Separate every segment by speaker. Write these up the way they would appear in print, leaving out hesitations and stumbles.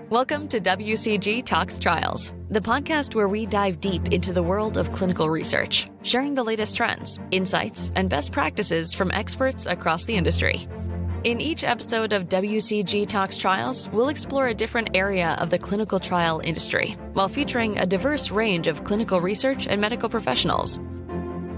Speaker 1: Welcome to WCG Talks Trials, the podcast where we dive deep into the world of clinical research, sharing the latest trends, insights, and best practices from experts across the industry. In each episode of WCG Talks Trials, we'll explore a different area of the clinical trial industry, while featuring a diverse range of clinical research and medical professionals.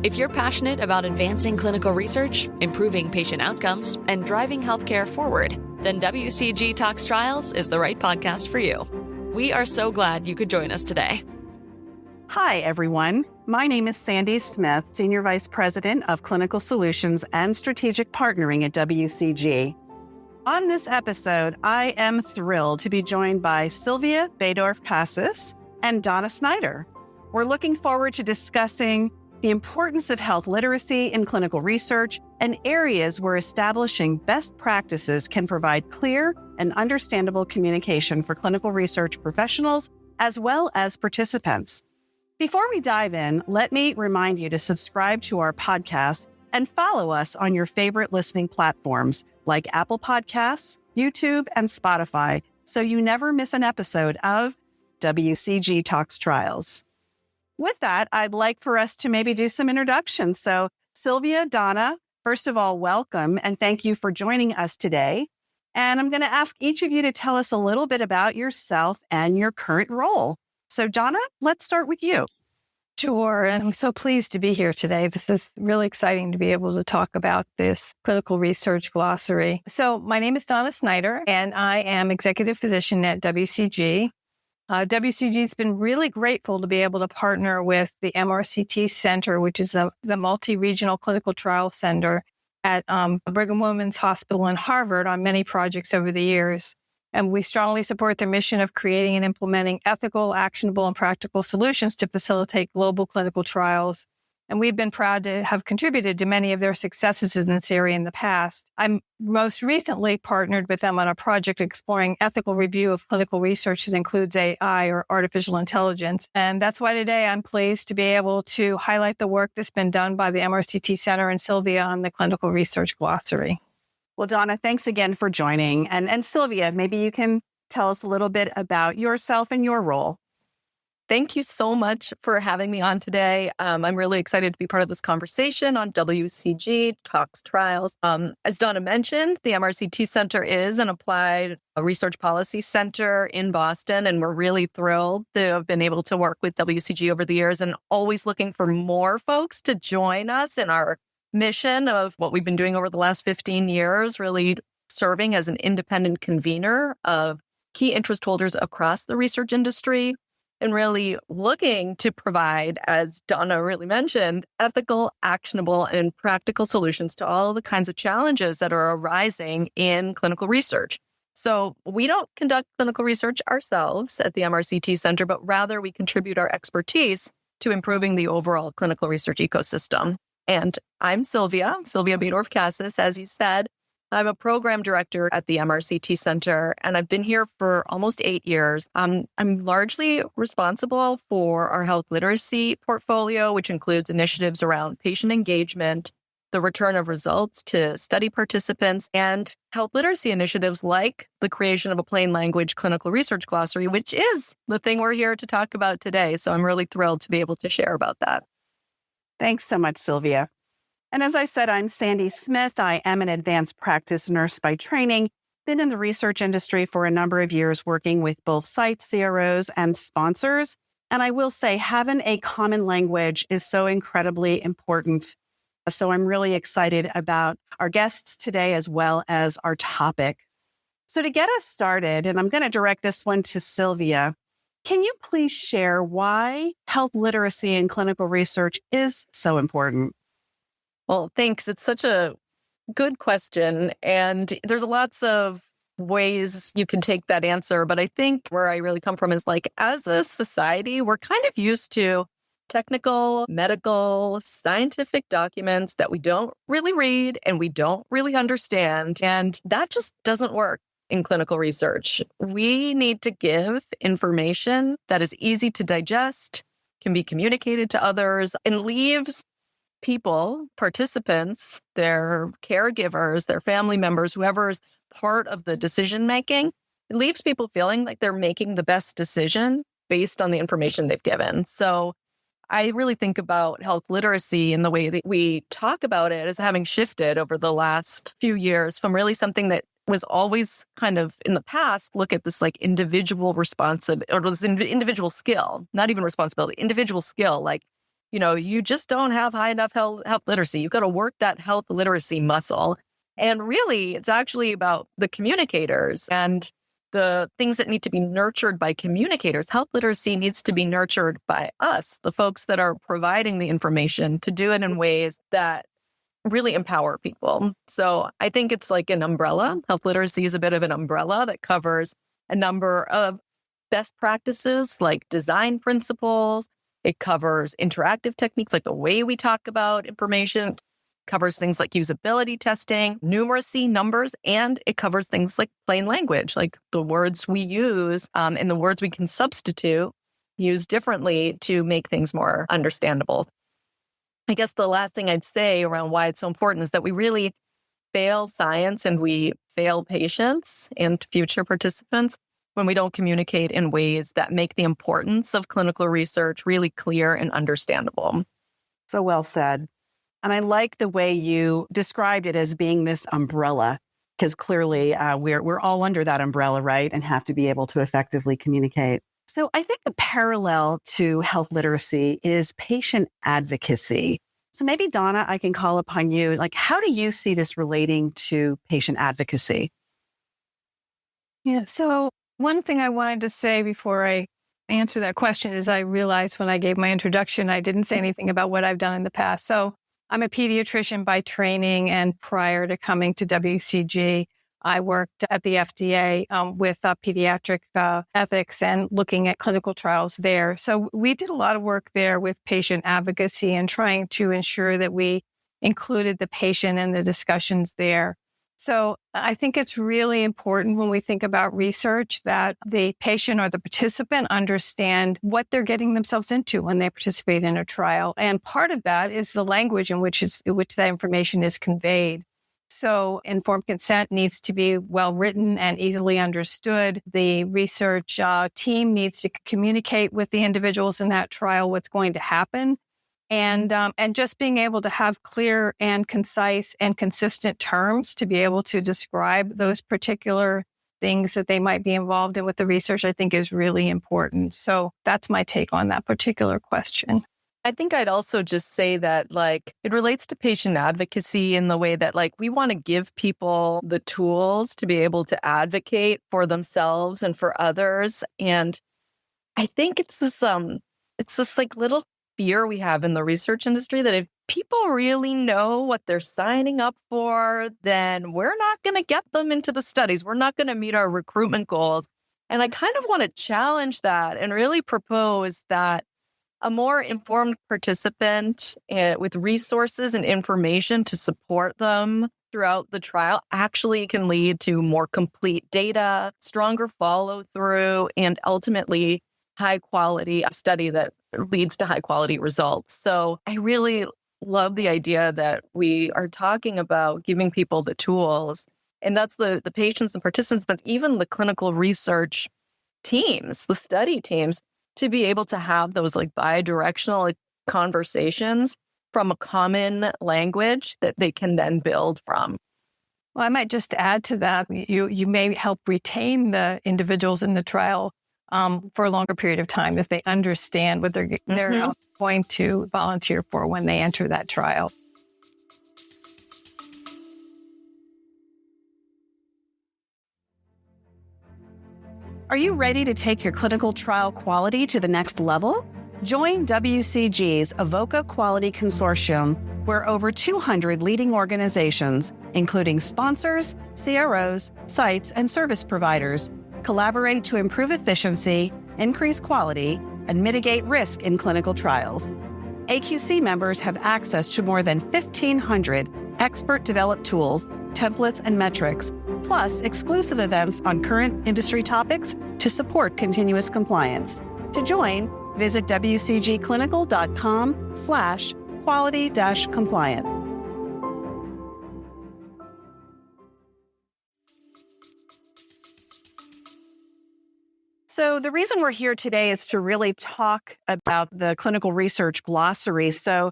Speaker 1: If you're passionate about advancing clinical research, improving patient outcomes, and driving healthcare forward, then WCG Talks Trials is the right podcast for you. We are so glad you could join us today.
Speaker 2: Hi, everyone. My name is Sandy Smith, Senior Vice President of Clinical Solutions and Strategic Partnering at WCG. On this episode, I am thrilled to be joined by Sylvia Baedorf Kassis and Donna Snyder. We're looking forward to discussing the importance of health literacy in clinical research and areas where establishing best practices can provide clear and understandable communication for clinical research professionals as well as participants. Before we dive in, let me remind you to subscribe to our podcast and follow us on your favorite listening platforms like Apple Podcasts, YouTube, and Spotify, so you never miss an episode of WCG Talks Trials. With that, I'd like for us to maybe do some introductions. So, Sylvia, Donna, first of all, welcome and thank you for joining us today. And I'm going to ask each of you to tell us a little bit about yourself and your current role. So, Donna, let's start with you.
Speaker 3: Sure. And I'm so pleased to be here today. This is really exciting to be able to talk about this clinical research glossary. So my name is Donna Snyder, and I am executive physician at WCG. WCG has been really grateful to be able to partner with the MRCT Center, which is the multi-regional clinical trial center at Brigham Women's Hospital in Harvard on many projects over the years. And we strongly support their mission of creating and implementing ethical, actionable, and practical solutions to facilitate global clinical trials. And we've been proud to have contributed to many of their successes in this area in the past. I'm most recently partnered with them on a project exploring ethical review of clinical research that includes AI, or artificial intelligence. And that's why today I'm pleased to be able to highlight the work that's been done by the MRCT Center and Sylvia on the clinical research glossary.
Speaker 2: Well, Donna, thanks again for joining. And Sylvia, maybe you can tell us a little bit about yourself and your role.
Speaker 4: Thank you so much for having me on today. I'm really excited to be part of this conversation on WCG Talks Trials. As Donna mentioned, the MRCT Center is an applied research policy center in Boston, and we're really thrilled to have been able to work with WCG over the years and always looking for more folks to join us in our mission of what we've been doing over the last 15 years, really serving as an independent convener of key interest holders across the research industry, and really looking to provide, as Donna really mentioned, ethical, actionable, and practical solutions to all the kinds of challenges that are arising in clinical research. So we don't conduct clinical research ourselves at the MRCT Center, but rather we contribute our expertise to improving the overall clinical research ecosystem. And I'm Sylvia Baedorf Kassis, as you said. I'm a program director at the MRCT Center, and I've been here for almost 8 years. I'm largely responsible for our health literacy portfolio, which includes initiatives around patient engagement, the return of results to study participants, and health literacy initiatives like the creation of a plain language clinical research glossary, which is the thing we're here to talk about today. So I'm really thrilled to be able to share about that.
Speaker 2: Thanks so much, Sylvia. And as I said, I'm Sandy Smith. I am an advanced practice nurse by training, been in the research industry for a number of years, working with both sites, CROs, and sponsors. And I will say having a common language is so incredibly important. So I'm really excited about our guests today as well as our topic. So to get us started, and I'm going to direct this one to Sylvia, can you please share why health literacy in clinical research is so important?
Speaker 4: Well, thanks. It's such a good question. And there's lots of ways you can take that answer. But I think where I really come from is as a society, we're kind of used to technical, medical, scientific documents that we don't really read and we don't really understand. And that just doesn't work in clinical research. We need to give information that is easy to digest, can be communicated to others, and leaves people, participants, their caregivers, their family members, whoever's part of the decision-making, it leaves people feeling like they're making the best decision based on the information they've given. So I really think about health literacy and the way that we talk about it as having shifted over the last few years from really something that was always kind of in the past, look at this like individual individual skill, not even responsibility, individual skill. Like, you just don't have high enough health literacy. You've got to work that health literacy muscle. And really, it's actually about the communicators and the things that need to be nurtured by communicators. Health literacy needs to be nurtured by us, the folks that are providing the information, to do it in ways that really empower people. So I think it's like an umbrella. Health literacy is a bit of an umbrella that covers a number of best practices like design principles. It covers interactive techniques like the way we talk about information, covers things like usability testing, numeracy, numbers, and it covers things like plain language, like the words we use and the words we can substitute, use differently to make things more understandable. I guess the last thing I'd say around why it's so important is that we really fail science and we fail patients and future participants when we don't communicate in ways that make the importance of clinical research really clear and understandable.
Speaker 2: So well said. And I like the way you described it as being this umbrella, because clearly we're all under that umbrella, right? And have to be able to effectively communicate. So I think a parallel to health literacy is patient advocacy. So maybe, Donna, I can call upon you. Like, how do you see this relating to patient advocacy?
Speaker 3: Yeah. So one thing I wanted to say before I answer that question is I realized when I gave my introduction, I didn't say anything about what I've done in the past. So I'm a pediatrician by training, and prior to coming to WCG, I worked at the FDA with pediatric ethics and looking at clinical trials there. So we did a lot of work there with patient advocacy and trying to ensure that we included the patient in the discussions there. So I think it's really important when we think about research that the patient or the participant understand what they're getting themselves into when they participate in a trial. And part of that is the language in which that information is conveyed. So informed consent needs to be well written and easily understood. The research team needs to communicate with the individuals in that trial what's going to happen. And just being able to have clear and concise and consistent terms to be able to describe those particular things that they might be involved in with the research, I think is really important. So that's my take on that particular question.
Speaker 4: I think I'd also just say that, like, it relates to patient advocacy in the way that, like, we want to give people the tools to be able to advocate for themselves and for others. And I think it's this like little fear we have in the research industry that if people really know what they're signing up for, then we're not going to get them into the studies. We're not going to meet our recruitment goals. And I kind of want to challenge that and really propose that a more informed participant with resources and information to support them throughout the trial actually can lead to more complete data, stronger follow through, and ultimately high quality study that leads to high quality results. So I really love the idea that we are talking about giving people the tools, and that's the patients and participants, but even the clinical research teams, the study teams, to be able to have those like bi-directional conversations from a common language that they can then build from.
Speaker 3: Well, I might just add to that, you may help retain the individuals in the trial for a longer period of time if they understand what they're going to volunteer for when they enter that trial.
Speaker 2: Are you ready to take your clinical trial quality to the next level? Join WCG's Avoca Quality Consortium, where over 200 leading organizations, including sponsors, CROs, sites, and service providers, collaborate to improve efficiency, increase quality, and mitigate risk in clinical trials. AQC members have access to more than 1,500 expert-developed tools, templates, and metrics, plus exclusive events on current industry topics to support continuous compliance. To join, visit wcgclinical.com/quality-compliance. So the reason we're here today is to really talk about the clinical research glossary. So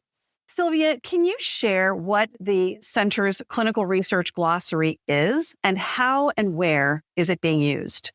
Speaker 2: Sylvia, can you share what the center's clinical research glossary is and how and where is it being used?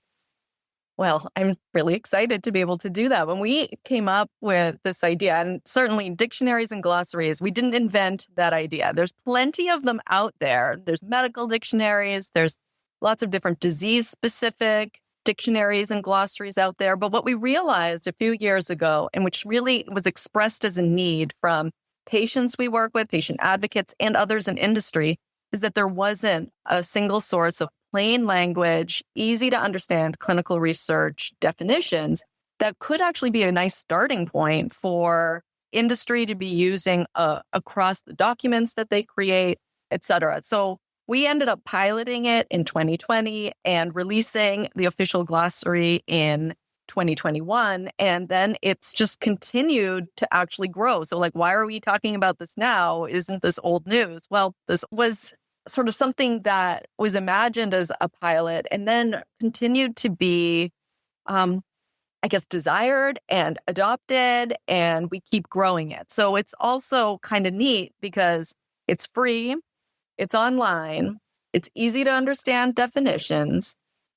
Speaker 4: Well, I'm really excited to be able to do that. When we came up with this idea, and certainly dictionaries and glossaries, we didn't invent that idea. There's plenty of them out there. There's medical dictionaries, there's lots of different disease-specific dictionaries and glossaries out there. But what we realized a few years ago, and which really was expressed as a need from patients we work with, patient advocates, and others in industry, is that there wasn't a single source of plain language, easy to understand clinical research definitions that could actually be a nice starting point for industry to be using across the documents that they create, et cetera. So we ended up piloting it in 2020 and releasing the official glossary in 2021. And then it's just continued to actually grow. So why are we talking about this now? Isn't this old news? Well, this was sort of something that was imagined as a pilot and then continued to be, desired and adopted, and we keep growing it. So it's also kind of neat because it's free, it's online, it's easy to understand definitions.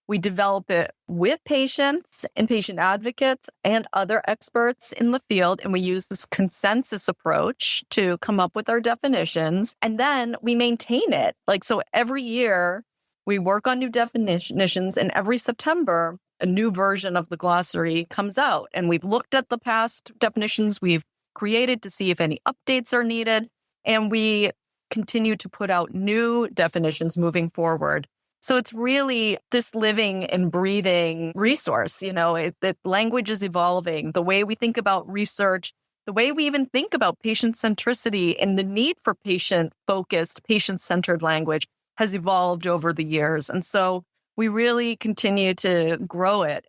Speaker 4: We develop it with patients and patient advocates and other experts in the field, and we use this consensus approach to come up with our definitions, and then we maintain it. So every year we work on new definitions, and every September a new version of the glossary comes out. And we've looked at the past definitions we've created to see if any updates are needed, and we continue to put out new definitions moving forward. So it's really this living and breathing resource. The language is evolving. The way we think about research, the way we even think about patient centricity and the need for patient-focused, patient-centered language has evolved over the years. And so we really continue to grow it.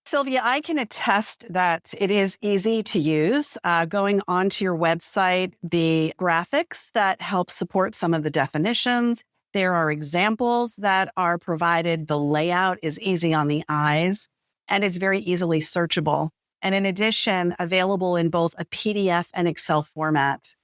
Speaker 2: Sylvia, I can attest that it is easy to use. Going onto your website, the graphics that help support some of the definitions. There are examples that are provided. The layout is easy on the eyes, and it's very easily searchable. And in addition, available in both a PDF and Excel format.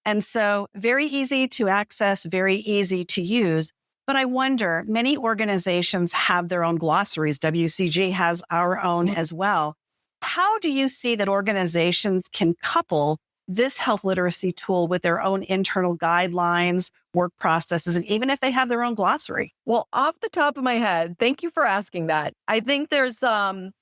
Speaker 2: And so very easy to access, very easy to use. But I wonder, many organizations have their own glossaries. WCG has our own as well. How do you see that organizations can couple this health literacy tool with their own internal guidelines, work processes, and even if they have their own glossary?
Speaker 4: Well, off the top of my head, thank you for asking that. I think there's a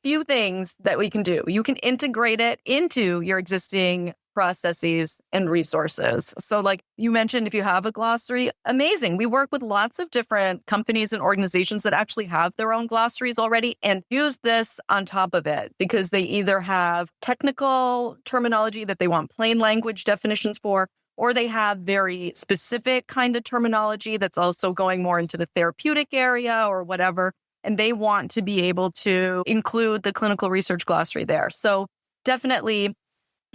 Speaker 4: few things that we can do. You can integrate it into your existing processes and resources. So you mentioned, if you have a glossary, amazing. We work with lots of different companies and organizations that actually have their own glossaries already and use this on top of it because they either have technical terminology that they want plain language definitions for, or they have very specific kind of terminology that's also going more into the therapeutic area or whatever, and they want to be able to include the clinical research glossary there. So definitely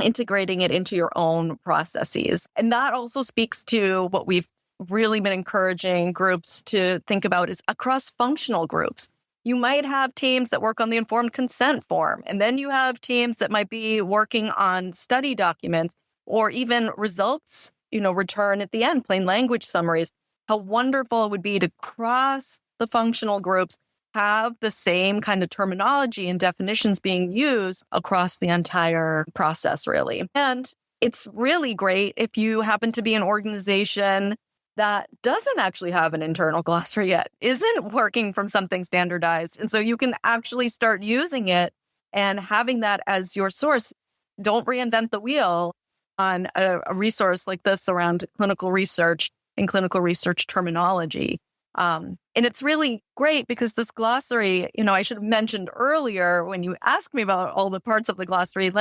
Speaker 4: integrating it into your own processes. And that also speaks to what we've really been encouraging groups to think about is across functional groups. You might have teams that work on the informed consent form, and then you have teams that might be working on study documents or even results, return at the end, plain language summaries. How wonderful it would be to cross the functional groups, have the same kind of terminology and definitions being used across the entire process, really. And it's really great if you happen to be an organization that doesn't actually have an internal glossary yet, isn't working from something standardized. And so you can actually start using it and having that as your source. Don't reinvent the wheel on a resource like this around clinical research and clinical research terminology. And it's really great because this glossary, I should have mentioned earlier when you asked me about all the parts of the glossary,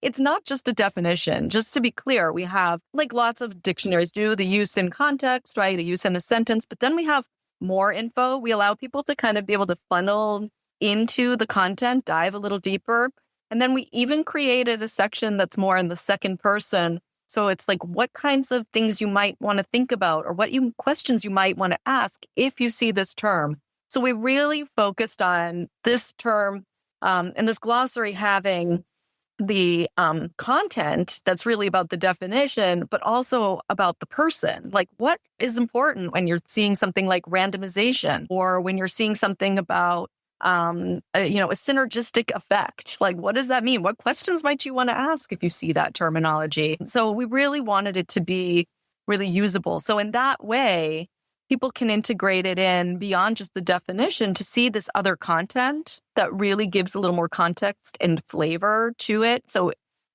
Speaker 4: it's not just a definition. Just to be clear, we have lots of dictionaries do the use in context, right? A use in a sentence, but then we have more info. We allow people to kind of be able to funnel into the content, dive a little deeper. And then we even created a section that's more in the second person. So it's what kinds of things you might want to think about or questions you might want to ask if you see this term. So we really focused on this term and this glossary having the content that's really about the definition, but also about the person. Like, what is important when you're seeing something like randomization, or when you're seeing something about a synergistic effect? Like, what does that mean? What questions might you want to ask if you see that terminology? So we really wanted it to be really usable. So in that way, people can integrate it in beyond just the definition to see this other content that really gives a little more context and flavor to it. So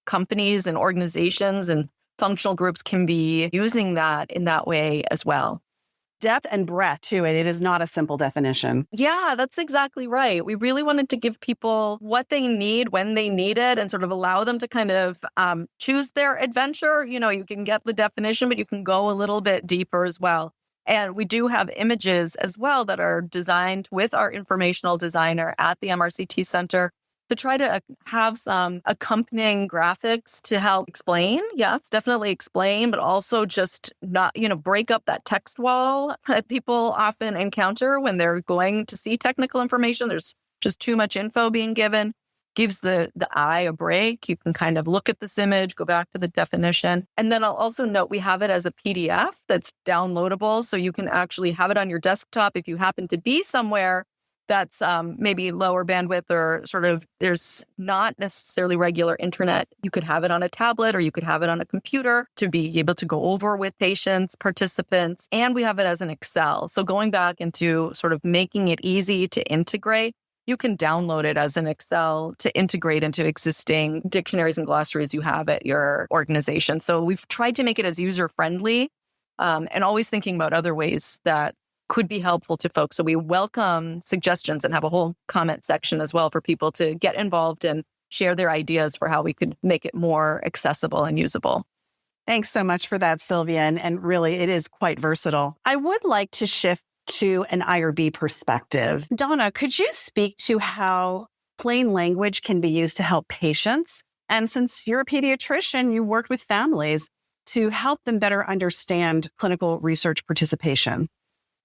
Speaker 4: companies and organizations and functional groups can be using that in that way as well.
Speaker 2: Depth and breadth to it. It is not a simple definition.
Speaker 4: Yeah, that's exactly right. We really wanted to give people what they need when they need it and sort of allow them to kind of choose their adventure. You can get the definition, but you can go a little bit deeper as well. And we do have images as well that are designed with our informational designer at the MRCT Center to try to have some accompanying graphics to help explain. Yes, definitely explain, but also just not, break up that text wall that people often encounter when they're going to see technical information. There's just too much info being given. Gives the eye a break. You can kind of look at this image, go back to the definition. And then I'll also note we have it as a PDF that's downloadable. So you can actually have it on your desktop if you happen to be somewhere that's maybe lower bandwidth, or sort of there's not necessarily regular internet. You could have it on a tablet, or you could have it on a computer to be able to go over with patients, participants. And we have it as an Excel. So going back into sort of making it easy to integrate, you can download it as an Excel to integrate into existing dictionaries and glossaries you have at your organization. So we've tried to make it as user-friendly and always thinking about other ways that could be helpful to folks. So we welcome suggestions and have a whole comment section as well for people to get involved and share their ideas for how we could make it more accessible and usable.
Speaker 2: Thanks so much for that, Sylvia. And really, it is quite versatile. I would like to shift to an IRB perspective. Donna, could you speak to how plain language can be used to help patients? And since you're a pediatrician, you worked with families to help them better understand clinical research participation.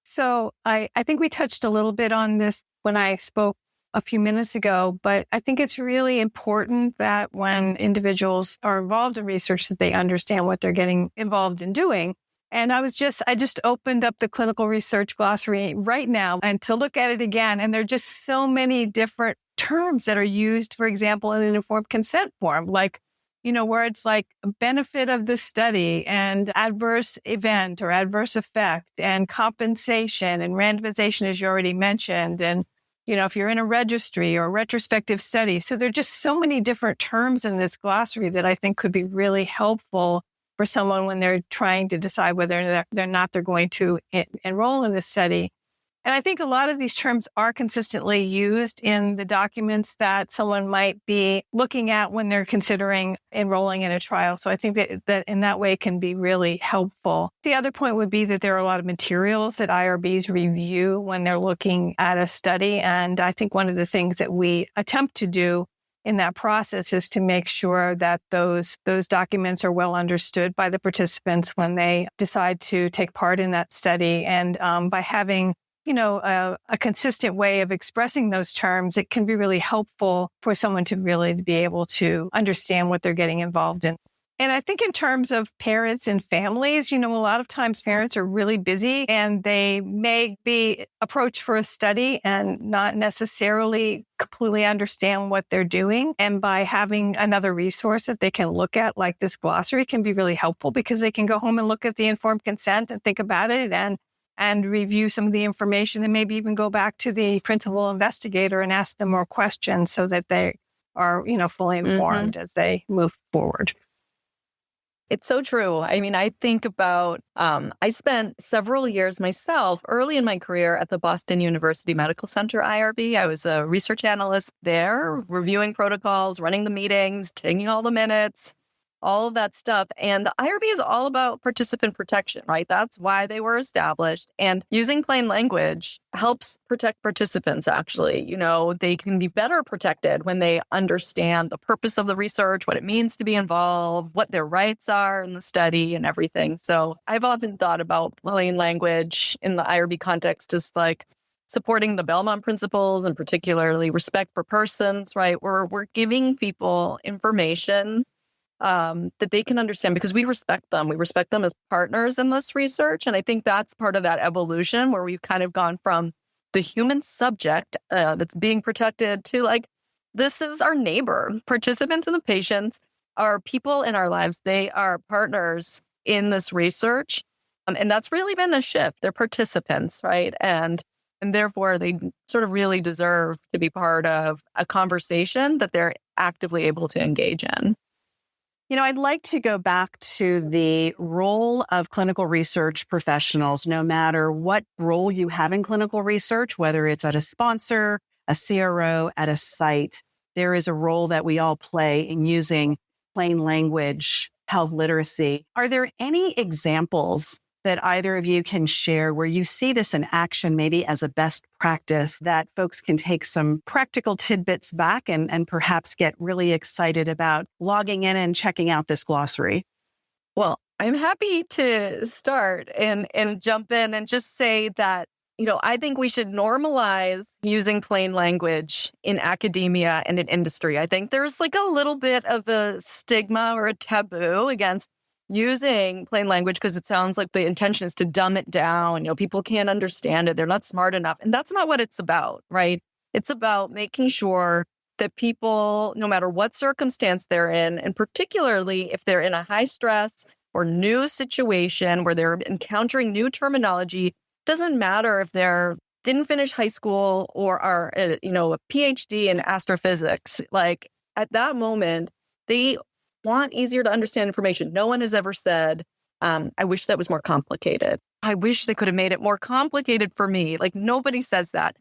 Speaker 3: So I think we touched a little bit on this when I spoke a few minutes ago, but I think it's really important that when individuals are involved in research, that they understand what they're getting involved in doing. And I just opened up the clinical research glossary right now and to look at it again. And there are just so many different terms that are used, for example, in an informed consent form, like, where it's like benefit of the study and adverse event or adverse effect and compensation and randomization, as you already mentioned. And, if you're in a registry or a retrospective study. So there are just so many different terms in this glossary that I think could be really helpful for someone when they're trying to decide whether they're going to enroll in this study. And I think a lot of these terms are consistently used in the documents that someone might be looking at when they're considering enrolling in a trial. So I think that in that way can be really helpful. The other point would be that there are a lot of materials that IRBs review when they're looking at a study. And I think one of the things that we attempt to do in that process is to make sure that those documents are well understood by the participants when they decide to take part in that study. And by having a consistent way of expressing those terms, it can be really helpful for someone to really be able to understand what they're getting involved in. And I think in terms of parents and families, a lot of times parents are really busy and they may be approached for a study and not necessarily completely understand what they're doing. And by having another resource that they can look at, like this glossary, can be really helpful because they can go home and look at the informed consent and think about it and review some of the information and maybe even go back to the principal investigator and ask them more questions so that they are, fully informed as they move forward.
Speaker 4: It's so true. I mean, I think about, I spent several years myself early in my career at the Boston University Medical Center IRB. I was a research analyst there, reviewing protocols, running the meetings, taking all the minutes, all of that stuff. And the IRB is all about participant protection, right? That's why they were established. And using plain language helps protect participants, actually. They can be better protected when they understand the purpose of the research, what it means to be involved, what their rights are in the study and everything. So I've often thought about plain language in the IRB context as like supporting the Belmont principles and particularly respect for persons, right? We're giving people information that they can understand because we respect them. We respect them as partners in this research. And I think that's part of that evolution where we've kind of gone from the human subject that's being protected to like, this is our neighbor. Participants and the patients are people in our lives. They are partners in this research. And that's really been a shift. They're participants, right? And therefore, they sort of really deserve to be part of a conversation that they're actively able to engage in.
Speaker 2: You know, I'd like to go back to the role of clinical research professionals, no matter what role you have in clinical research, whether it's at a sponsor, a CRO, at a site, there is a role that we all play in using plain language, health literacy. Are there any examples that either of you can share where you see this in action, maybe as a best practice that folks can take some practical tidbits back and perhaps get really excited about logging in and checking out this glossary?
Speaker 4: Well, I'm happy to start and jump in and just say that, you know, I think we should normalize using plain language in academia and in industry. I think there's like a little bit of a stigma or a taboo against using plain language because it sounds like the intention is to dumb it down. You know, people can't understand it. They're not smart enough. And that's not what it's about, right? It's about making sure that people, no matter what circumstance they're in, and particularly if they're in a high stress or new situation where they're encountering new terminology, doesn't matter if they're didn't finish high school or are, a PhD in astrophysics. Like at that moment, they want easier to understand information. No one has ever said, I wish that was more complicated. I wish they could have made it more complicated for me. Like nobody says that.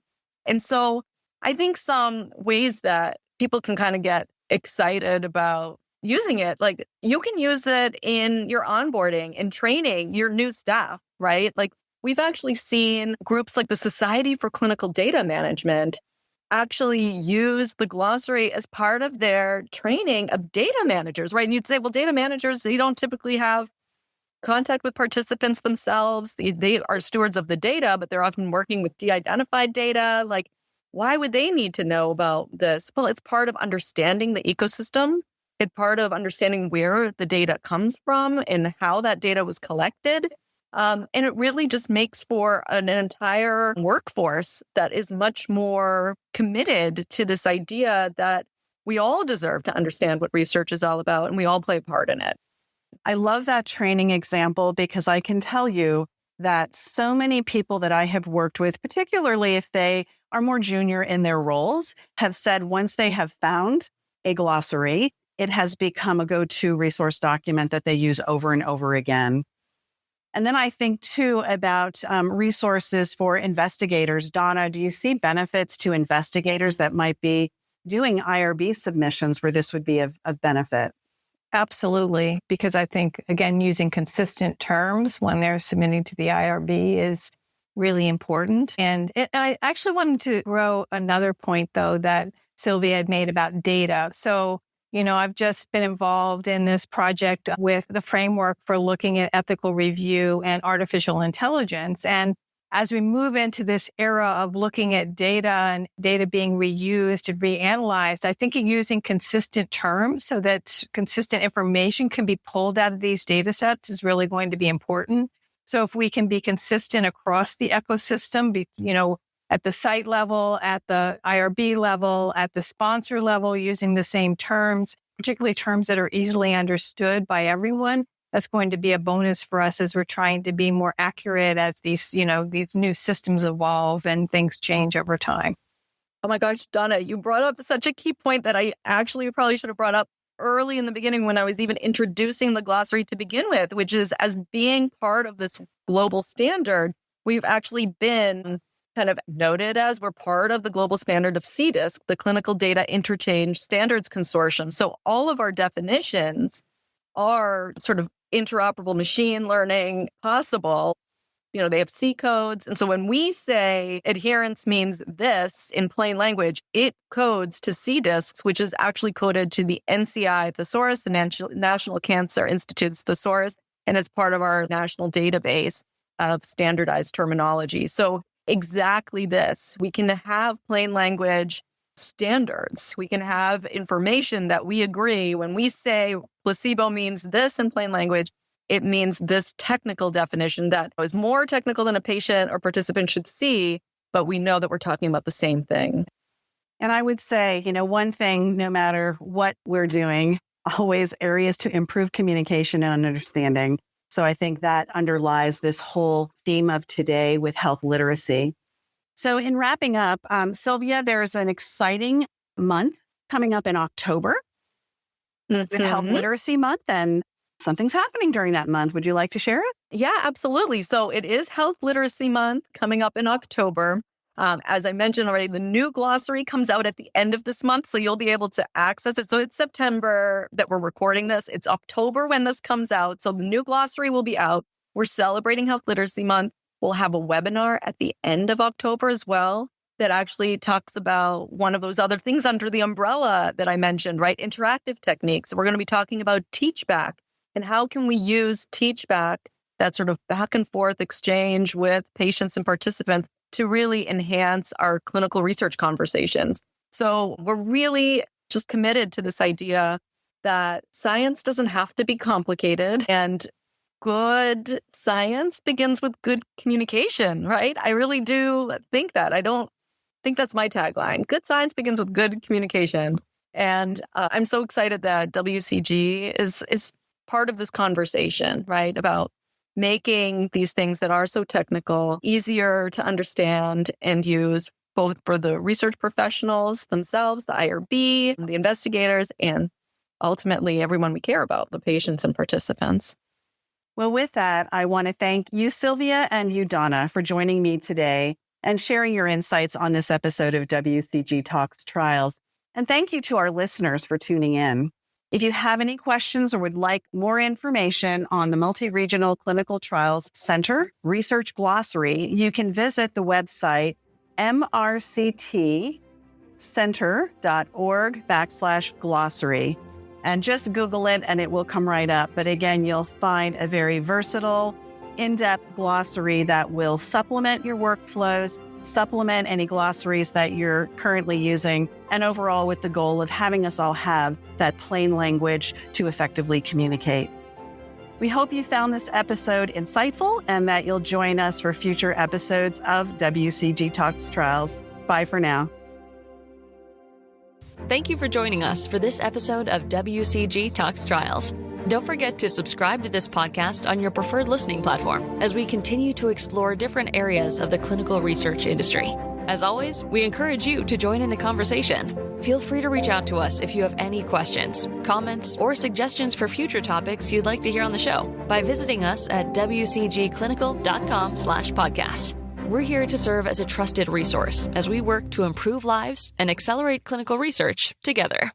Speaker 4: And so I think some ways that people can kind of get excited about using it, like you can use it in your onboarding and training your new staff, right? Like we've actually seen groups like the Society for Clinical Data Management actually use the glossary as part of their training of data managers, right? And you'd say, well, data managers, they don't typically have contact with participants themselves. They are stewards of the data, but they're often working with de-identified data. Like, why would they need to know about this? Well, it's part of understanding the ecosystem. It's part of understanding where the data comes from and how that data was collected. And it really just makes for an entire workforce that is much more committed to this idea that we all deserve to understand what research is all about and we all play a part in it.
Speaker 2: I love that training example because I can tell you that so many people that I have worked with, particularly if they are more junior in their roles, have said once they have found a glossary, it has become a go-to resource document that they use over and over again. And then I think, too, about resources for investigators. Donna, do you see benefits to investigators that might be doing IRB submissions where this would be of benefit?
Speaker 3: Absolutely, because I think, again, using consistent terms when they're submitting to the IRB is really important. And I actually wanted to throw another point, though, that Sylvia had made about data. So, I've just been involved in this project with the framework for looking at ethical review and artificial intelligence. And as we move into this era of looking at data and data being reused and reanalyzed, I think using consistent terms so that consistent information can be pulled out of these data sets is really going to be important. So if we can be consistent across the ecosystem, at the site level, at the IRB level, at the sponsor level, using the same terms, particularly terms that are easily understood by everyone, that's going to be a bonus for us as we're trying to be more accurate as these new systems evolve and things change over time.
Speaker 4: Oh my gosh, Donna, you brought up such a key point that I actually probably should have brought up early in the beginning when I was even introducing the glossary to begin with, which is as being part of this global standard, we've actually been kind of noted as we're part of the global standard of CDISC, the Clinical Data Interchange Standards Consortium. So all of our definitions are sort of interoperable machine learning possible. They have C codes. And so when we say adherence means this in plain language, it codes to CDISCs, which is actually coded to the NCI thesaurus, the National Cancer Institute's thesaurus, and as part of our national database of standardized terminology. So exactly this. We can have plain language standards. We can have information that we agree when we say placebo means this in plain language, it means this technical definition that is more technical than a patient or participant should see, but we know that we're talking about the same thing.
Speaker 2: And I would say, one thing, no matter what we're doing, always areas to improve communication and understanding. So I think that underlies this whole theme of today with health literacy. So in wrapping up, Sylvia, there's an exciting month coming up in October with Health Literacy Month, and something's happening during that month. Would you like to share it?
Speaker 4: Yeah, absolutely. So it is Health Literacy Month coming up in October. As I mentioned already, the new glossary comes out at the end of this month, so you'll be able to access it. So it's September that we're recording this. It's October when this comes out. So the new glossary will be out. We're celebrating Health Literacy Month. We'll have a webinar at the end of October as well that actually talks about one of those other things under the umbrella that I mentioned, right? Interactive techniques. We're going to be talking about teach back and how can we use teach back, that sort of back and forth exchange with patients and participants, to really enhance our clinical research conversations. So we're really just committed to this idea that science doesn't have to be complicated, and good science begins with good communication, right? I really do think that. I don't think that's my tagline. Good science begins with good communication. And I'm so excited that WCG is part of this conversation, right? About making these things that are so technical easier to understand and use, both for the research professionals themselves, the IRB, the investigators, and ultimately everyone we care about, the patients and participants.
Speaker 2: Well, with that, I want to thank you, Sylvia, and you, Donna, for joining me today and sharing your insights on this episode of WCG Talks Trials. And thank you to our listeners for tuning in. If you have any questions or would like more information on the Multi-Regional Clinical Trials Center Research Glossary, you can visit the website mrctcenter.org/glossary. And just Google it and it will come right up. But again, you'll find a very versatile, in-depth glossary that will supplement your workflows, supplement any glossaries that you're currently using, and overall with the goal of having us all have that plain language to effectively communicate. We hope you found this episode insightful and that you'll join us for future episodes of WCG Talks Trials. Bye for now.
Speaker 1: Thank you for joining us for this episode of WCG Talks Trials. Don't forget to subscribe to this podcast on your preferred listening platform as we continue to explore different areas of the clinical research industry. As always, we encourage you to join in the conversation. Feel free to reach out to us if you have any questions, comments, or suggestions for future topics you'd like to hear on the show by visiting us at wcgclinical.com/podcast. We're here to serve as a trusted resource as we work to improve lives and accelerate clinical research together.